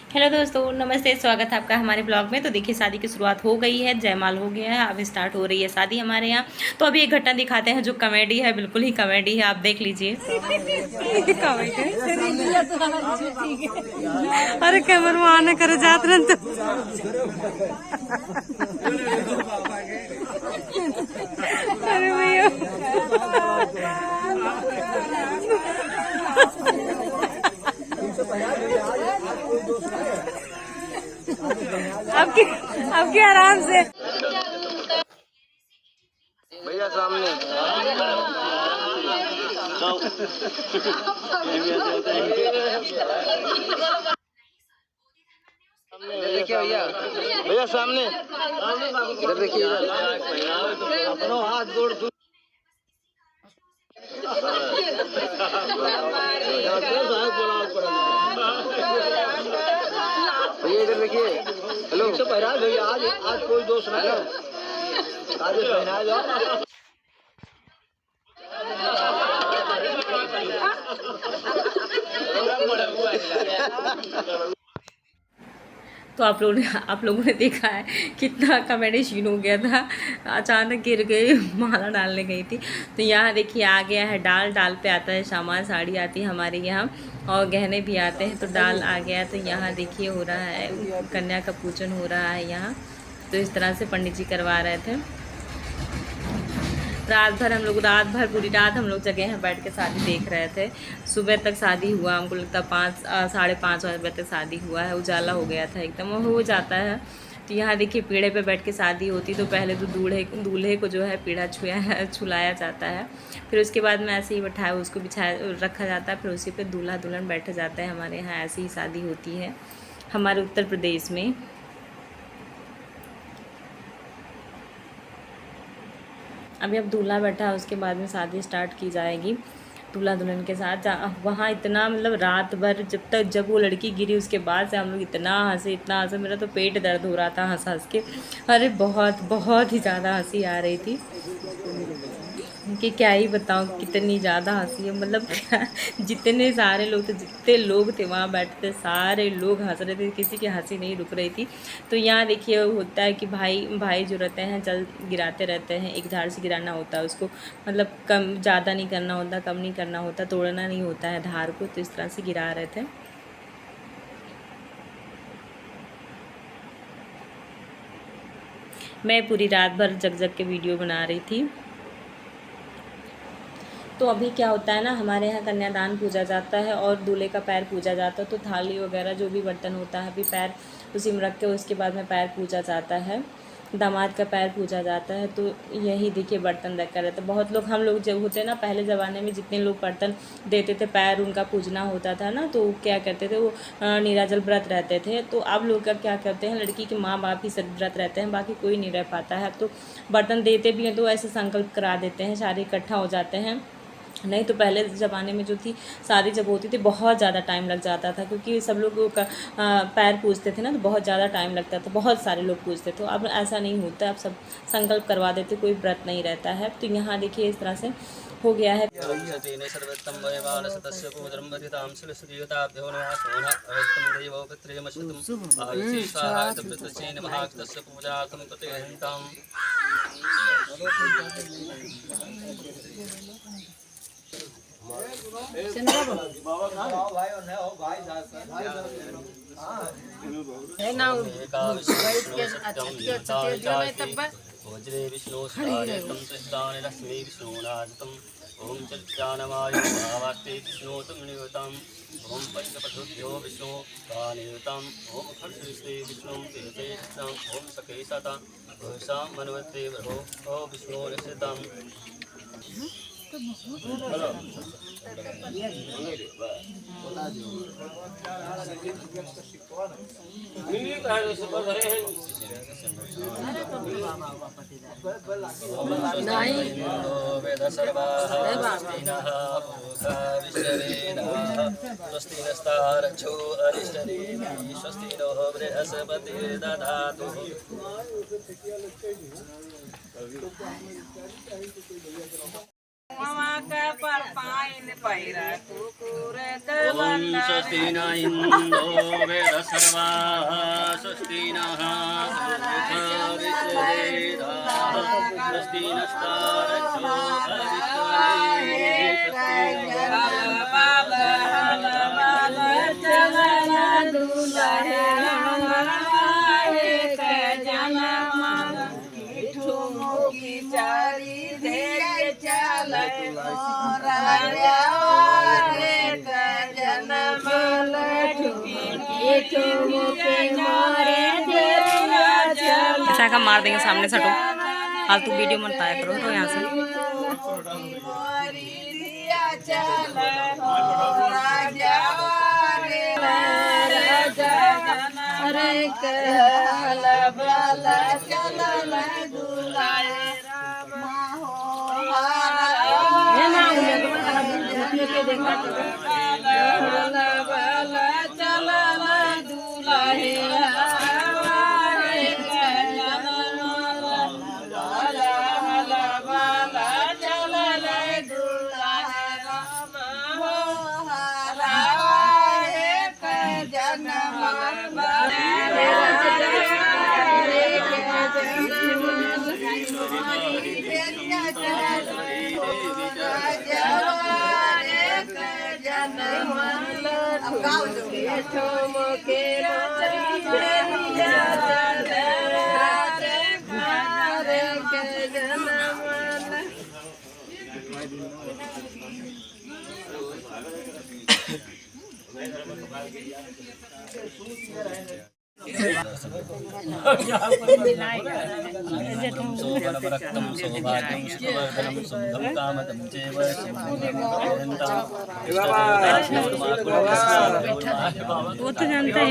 Hello दोस्तों, नमस्ते। स्वागत है आपका हमारे ब्लॉग में। तो देखिए, शादी की शुरुआत हो गई है, जयमाल हो गया है, अब स्टार्ट हो रही है शादी हमारे यहाँ। तो अभी एक घटना दिखाते हैं जो कॉमेडी है, बिल्कुल ही कॉमेडी है, आप देख लीजिए। अरे कैमरा आने करे जात अरे भैया आपके आराम से भैया सामने देखिए भैया सामने इधर देखिए अपना हाथ जोड़ भैया इधर देखिए। हेलो पहरा भैया आज कोई दोस्त ना आज पहना जाओ। तो आप लोगों ने देखा है कितना कॉमेडी सीन हो गया था। अचानक गिर गई, माला डालने गई थी। तो यहाँ देखिए आ गया है डाल पे आता है सामान, साड़ी आती है हमारे यहाँ और गहने भी आते हैं। तो डाल आ गया। तो यहाँ देखिए हो रहा है, कन्या का पूजन हो रहा है यहाँ। तो इस तरह से पंडित जी करवा रहे थे। रात भर पूरी रात हम लोग जगह हैं, बैठ के शादी देख रहे थे। सुबह तक शादी हुआ, हमको लगता 5 साढ़े 5 बजे तक शादी हुआ है। उजाला हो गया था एकदम, हो जाता है। तो यहाँ देखिए पीढ़े पे बैठ के शादी होती। तो पहले तो दूल्हे को जो है पीढ़ा छुलाया जाता है। फिर उसके बाद में ऐसे ही बैठाया उसको बिछाया रखा जाता है। फिर उसी पे दूल्हा दुल्हन बैठे जाते हैं। हमारे यहाँ ऐसी ही शादी होती है हमारे उत्तर प्रदेश में। अभी अब दूल्हा बैठा है, उसके बाद में शादी स्टार्ट की जाएगी दूल्हा दुल्हन के साथ। वहाँ इतना मतलब रात भर जब वो लड़की गिरी उसके बाद से हम लोग इतना हंसे, मेरा तो पेट दर्द हो रहा था हंस हंस के। अरे बहुत बहुत ही ज़्यादा हंसी आ रही थी कि क्या ही बताऊँ, कितनी ज़्यादा हंसी है। मतलब जितने सारे लोग थे, जितने लोग थे वहाँ बैठे थे, सारे लोग हंस रहे थे, किसी की हंसी नहीं रुक रही थी। तो यहाँ देखिए होता है कि भाई जो रहते हैं जल गिराते रहते हैं, एक धार से गिराना होता है उसको। मतलब कम ज़्यादा नहीं करना होता, कम नहीं करना होता, तोड़ना नहीं होता है धार को। तो इस तरह से गिरा रहे थे। मैं पूरी रात भर जग के वीडियो बना रही थी। तो अभी क्या होता है ना, हमारे यहाँ कन्यादान पूजा जाता है और दूल्हे का पैर पूजा जाता है। तो थाली वगैरह जो भी बर्तन होता है, अभी पैर उसी में रख के उसके बाद में पैर पूजा जाता है, दामाद का पैर पूजा जाता है। तो यही देखिए बर्तन रखा रहता है। बहुत लोग, हम लोग जब होते ना पहले ज़माने में, जितने लोग बर्तन देते थे पैर उनका पूजना होता था ना, तो क्या करते थे वो निराजल व्रत रहते थे। तो अब लोग का क्या करते हैं, लड़की के माँ बाप ही सब व्रत रहते हैं, बाकी कोई नहीं रह पाता है। तो बर्तन देते भी हैं तो ऐसे संकल्प करा देते हैं, सारे इकट्ठा हो जाते हैं। नहीं तो पहले ज़माने में जो थी शादी जब होती थी बहुत ज़्यादा टाइम लग जाता था, क्योंकि सब लोग पैर पूजते थे ना, तो बहुत ज़्यादा टाइम लगता था, बहुत सारे लोग पूजते। तो अब ऐसा नहीं होता, अब सब संकल्प करवा देते, कोई व्रत नहीं रहता है। तो यहाँ देखिए इस तरह से हो गया है। वज्रे विष्णु रश्मि विष्णुनाजतम ओम चज्ञानमायुर्भावार्ते विष्णुतमनिवतम ओम पंचपठुभ्यो विष्णु निवतम ओम खर्षे विष्णु तेजम ओम सखे सता भूषा मनवते ब्रहो ओ विष्णु रक्षितम। स्वस्ति नस्तारक्षो अरिष्टनेमि स्वस्ति नो बृहस्पतिर्दधातु। ओम स्वस्ति न इंदो वेद सर्वा स्वस्ति नः स्वस्ति नस्तारक्षो ऐसा का मार देंगे सामने से। फालतू वीडियो मत आया करो तो यहाँ से। वो तो जानता है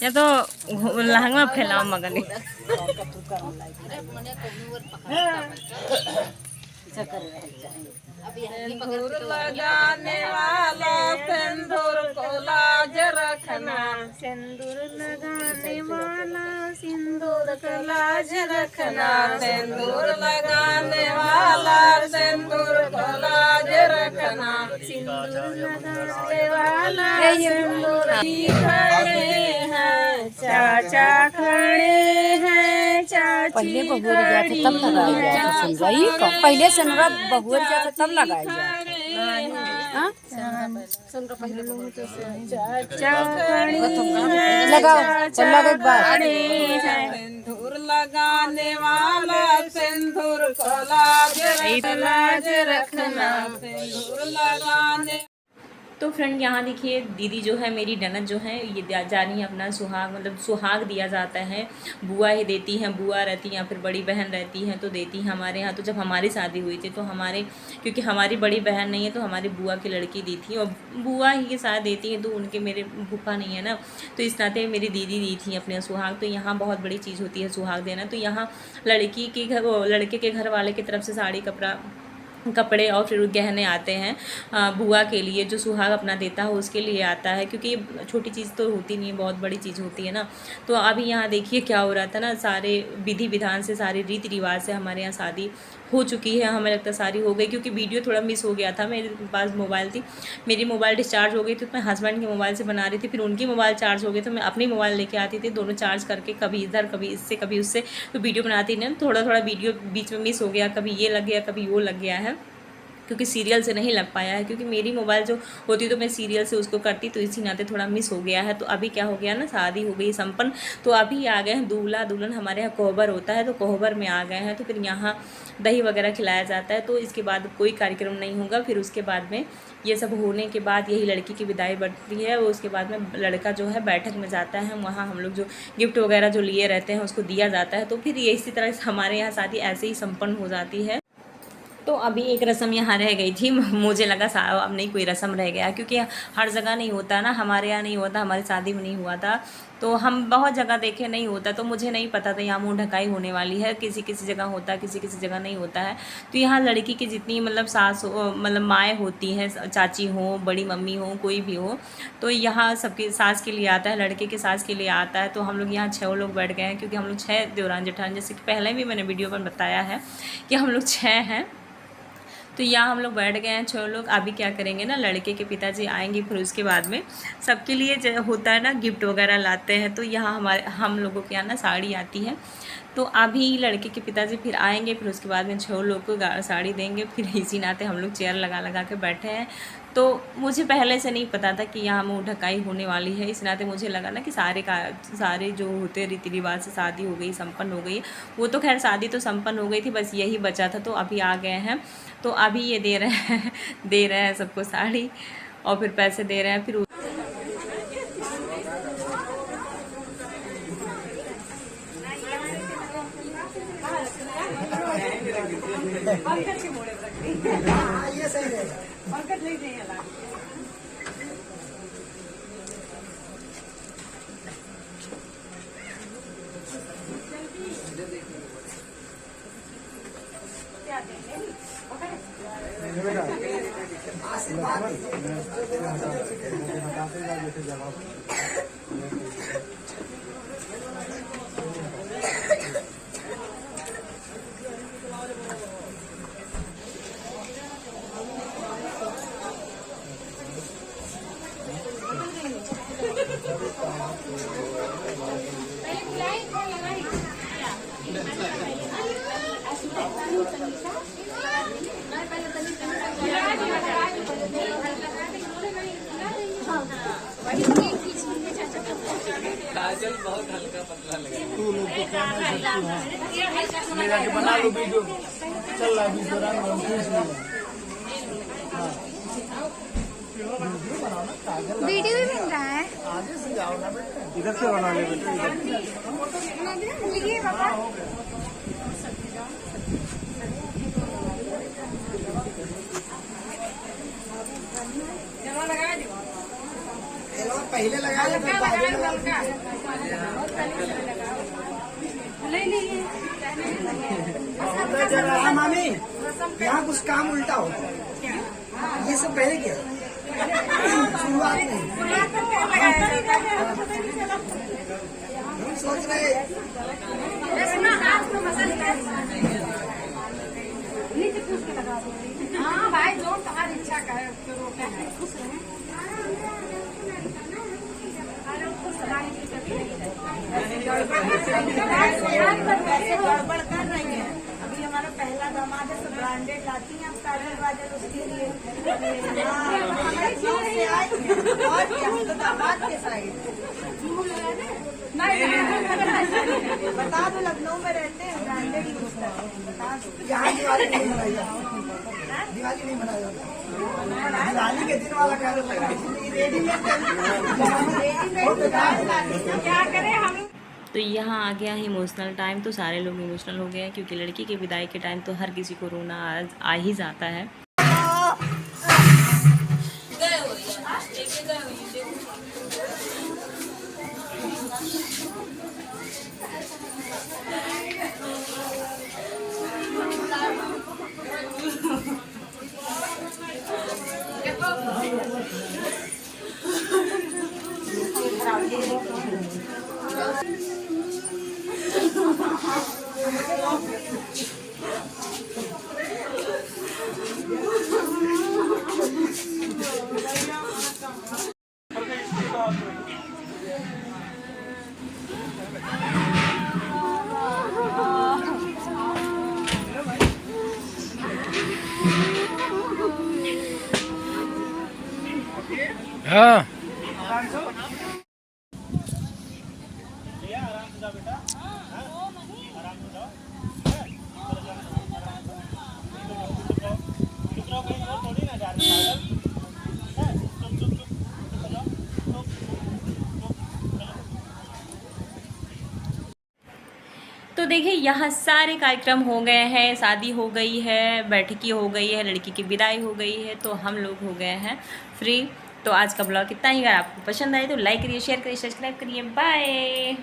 या तो लहंगा फैलाओ मगनी सिंदूर लगाने वाला सिंदूर को लाज रखना, सिंदूर लगाने वाला सिंदूर को लाज रखना, सिंदूर लगाने वाला सिंदूर को लाज रखना, सिंदूर लगाने वाला सिंदूर खड़े हैं चाचा खड़े हैं चाची पहले बहुअर जाते तब लगाया जाता सुनवाई का पहले सनरा बहुअर जाता तब लगाया जाता लगाओ लगा एक बार सिंदूर लगाने वाला सिंदूर को लाज रखना, सिंदूर लगाने। तो फ्रेंड यहाँ देखिए दीदी जो है मेरी ननद जो है ये जा रही है अपना सुहाग, मतलब सुहाग दिया जाता है, बुआ ही देती हैं, बुआ रहती हैं या फिर बड़ी बहन रहती हैं तो देती हैं हमारे यहाँ। तो जब हमारी शादी हुई थी तो हमारे, क्योंकि हमारी बड़ी बहन नहीं है तो हमारी बुआ की लड़की दी थी और बुआ ही के साथ देती हैं तो उनके मेरे फूफा नहीं है ना, तो इस नाते मेरी दीदी दी थी अपने सुहाग। तो यहाँ बहुत बड़ी चीज़ होती है सुहाग देना। तो यहाँ लड़की के घर, लड़के के घर वाले की तरफ से साड़ी कपड़े और फिर गहने आते हैं बुआ के लिए, जो सुहाग अपना देता है उसके लिए आता है, क्योंकि छोटी चीज़ तो होती नहीं है, बहुत बड़ी चीज़ होती है ना। तो अभी यहाँ देखिए क्या हो रहा था ना, सारे विधि विधान से, सारे रीति रिवाज से हमारे यहाँ शादी हो चुकी है। हमें लगता है सारी हो गई, क्योंकि वीडियो थोड़ा मिस हो गया था। मेरे पास मोबाइल थी, मेरी मोबाइल डिस्चार्ज हो गई तो मैं हस्बैंड के मोबाइल से बना रही थी, फिर उनकी मोबाइल चार्ज हो गई तो मैं अपनी मोबाइल लेके आती थी, दोनों चार्ज करके कभी इधर कभी इससे कभी उससे तो वीडियो बनाती नहीं, थोड़ा वीडियो बीच में मिस हो गया, कभी ये लग गया कभी वो लग गया है, क्योंकि सीरियल से नहीं लग पाया है, क्योंकि मेरी मोबाइल जो होती तो मैं सीरियल से उसको करती, तो इसी नाते थोड़ा मिस हो गया है। तो अभी क्या हो गया ना, शादी हो गई संपन्न, तो अभी आ गए हैं दूल्हा दुल्हन, हमारे यहाँ कोहबर होता है तो कोहबर में आ गए हैं। तो फिर यहाँ दही वगैरह खिलाया जाता है, तो इसके बाद कोई कार्यक्रम नहीं होगा। फिर उसके बाद में ये सब होने के बाद यही लड़की की विदाई बढ़ती है, उसके बाद में लड़का जो है बैठक में जाता है, वहाँ हम लोग जो गिफ्ट वगैरह जो लिए रहते हैं उसको दिया जाता है। तो फिर ये इसी तरह हमारे यहाँ शादी ऐसे ही संपन्न हो जाती है। तो अभी एक रस्म यहाँ रह गई थी। मुझे लगा अब नहीं कोई रस्म रह गया, क्योंकि हर जगह नहीं होता ना, हमारे यहाँ नहीं होता, हमारी शादी में नहीं हुआ था, तो हम बहुत जगह देखे नहीं होता, तो मुझे नहीं पता था यहाँ मुँह ढकाई होने वाली है। किसी किसी जगह होता है, किसी किसी जगह नहीं होता है। तो यहाँ लड़की की जितनी मतलब सास मतलब माएँ होती हैं, चाची हो, बड़ी मम्मी हो, कोई भी हो, तो यहाँ सबकी सास के लिए आता है, लड़के की सास के लिए आता है। तो हम लोग यहाँ 6 लोग बैठ गए हैं, क्योंकि हम लोग 6 देवरान जेठान, जैसे कि पहले भी मैंने वीडियो पर बताया है कि हम लोग 6 हैं। तो यहाँ हम लोग बैठ गए हैं 6 लोग। अभी क्या करेंगे ना, लड़के के पिताजी आएंगे, फिर उसके बाद में सबके लिए होता है ना गिफ्ट वगैरह लाते हैं। तो यहाँ हम लोगों के यहाँ ना साड़ी आती है, तो अभी लड़के के पिताजी फिर आएंगे, फिर उसके बाद में 6 लोग को साड़ी देंगे। फिर इसी नाते हम लोग चेयर लगा लगा के बैठे हैं। तो मुझे पहले से नहीं पता था कि यहाँ मुँह ढकाई होने वाली है। इस नाते मुझे लगा ना कि सारे जो होते रीति रिवाज से शादी हो गई, संपन्न हो गई। वो तो खैर शादी तो संपन्न हो गई थी, बस यही बचा था। तो अभी आ गए हैं, तो अभी ये दे रहे हैं सबको साड़ी, और फिर पैसे दे रहे हैं। फिर ये सही रहेगा। काजल बहुत हल्का पतला लगा। मेरा के बना लो वीडियो, चल रहा वीडियो वीडियो भी बन रहा है। आगे से जाओ ना बेटा, इधर से बना ले बेटा, ये बाबा पहले लगा ले, मामी यहाँ कुछ काम उल्टा होता है। ये सब पहले क्या शुरुआत नहीं, हम सोच रहे हाँ भाई, जो तुम्हारी इच्छा का है खुश रहे। गड़बड़ कर रही है। अभी हमारा पहला दामाद है, सब ब्रांडेड लाती हैं, काजल वाजल उसके लिए और क्या तो दामाद के साइड बता दो, लखनऊ में रहते हैं, ब्रांडेड यूज करते हैं। बता दो, यहाँ दिवाली नहीं मनाई जाती, दिवाली नहीं मनाई जाती, दिवाली के दिन वाला कार्य लगा रेडीमेड क्या करें हम। तो यहाँ आ गया है इमोशनल टाइम। तो सारे लोग इमोशनल हो गए हैं, क्योंकि लड़की की विदाई के टाइम तो हर किसी को रोना आ ही जाता है। हाँ तो देखिए यहाँ सारे कार्यक्रम हो गए हैं, शादी हो गई है, बैठकी हो गई है, लड़की की विदाई हो गई है, तो हम लोग हो गए हैं फ्री। तो आज का ब्लॉग इतना ही। अगर आपको पसंद आए तो लाइक करिए, शेयर करिए, सब्सक्राइब करिए। बाय।